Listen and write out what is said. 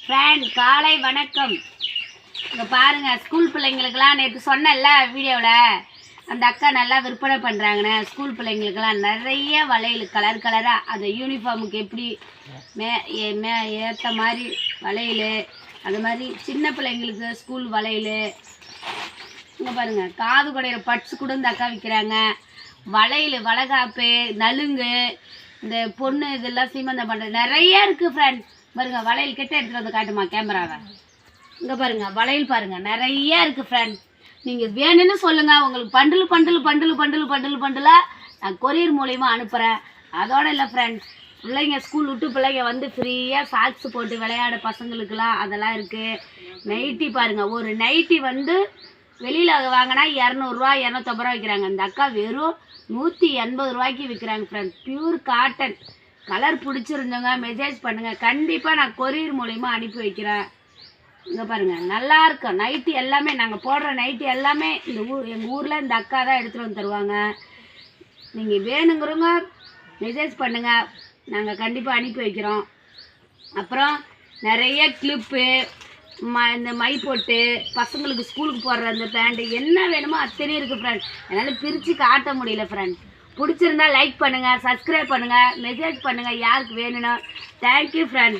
Friend காலை வணக்கம். இங்கே பாருங்கள், ஸ்கூல் பிள்ளைங்களுக்கெல்லாம் நேற்று சொன்னேன்ல வீடியோவில், அந்த அக்கா நல்லா விற்பனை பண்ணுறாங்கண்ணே. ஸ்கூல் பிள்ளைங்களுக்கெல்லாம் நிறைய வளையல் கலர் கலராக அந்த யூனிஃபார்முக்கு எப்படி ஏற்ற மாதிரி வளையல், அது மாதிரி சின்ன பிள்ளைங்களுக்கு ஸ்கூல் வளையல். இங்கே பாருங்கள், காது குடையிற பட்ஸ் கூட இந்த அக்கா விற்கிறாங்க. வளையல், வளைகாப்பு, நலுங்கு, இந்த பொண்ணு இதெல்லாம் சீமந்தம் பண்ணுறது நிறைய இருக்குது ஃப்ரெண்ட். பாருங்கள், வளையல் கிட்ட எடுத்துகிட்டு வந்து காட்டுமா கேமராவை. இங்கே பாருங்கள், வளையல் பாருங்கள் நிறைய இருக்குது ஃப்ரெண்ட். நீங்கள் வேணும்னு சொல்லுங்கள், உங்களுக்கு பண்டிலாக நான் கொரியர் மூலிமா அனுப்புகிறேன். அதோடு இல்லை ஃப்ரெண்ட், பிள்ளைங்க ஸ்கூல் விட்டு பிள்ளைங்க வந்து ஃப்ரீயாக சாக்ஸ் போட்டு விளையாட பசங்களுக்கெல்லாம் அதெல்லாம் இருக்குது. நைட்டி பாருங்கள், ஒரு நைட்டி வந்து வெளியில் வாங்கினா 200 250 விற்கிறாங்க. இந்த அக்கா வெறும் 180 விற்கிறாங்க ஃப்ரெண்ட். Pure cotton. கலர் பிடிச்சிருந்தவங்க மெசேஜ் பண்ணுங்கள், கண்டிப்பாக நான் கொரியர் மூலிமா அனுப்பி வைக்கிறேன். இங்கே பாருங்கள், நல்லா இருக்கும் நைட்டி எல்லாமே. நாங்கள் போடுற நைட்டி எல்லாமே எங்கள் ஊரில் இந்த அக்கா தான் எடுத்துகிட்டு வந்து தருவாங்க. நீங்கள் வேணுங்கிறவங்க மெசேஜ் பண்ணுங்கள், நாங்கள் கண்டிப்பாக அனுப்பி வைக்கிறோம். அப்புறம் நிறைய கிளிப்பு, இந்த மை போட்டு பசங்களுக்கு ஸ்கூலுக்கு போடுற அந்த பேண்ட்டு என்ன வேணுமோ அத்தனையும் இருக்குது ஃப்ரெண்ட். என்னால் பிரித்து காட்ட முடியல ஃப்ரெண்ட். பிடிச்சிருந்தா லைக் பண்ணுங்கள், சப்ஸ்கிரைப் பண்ணுங்கள், மெசேஜ் பண்ணுங்கள் யாருக்கு வேணும்னா. Thank you friend.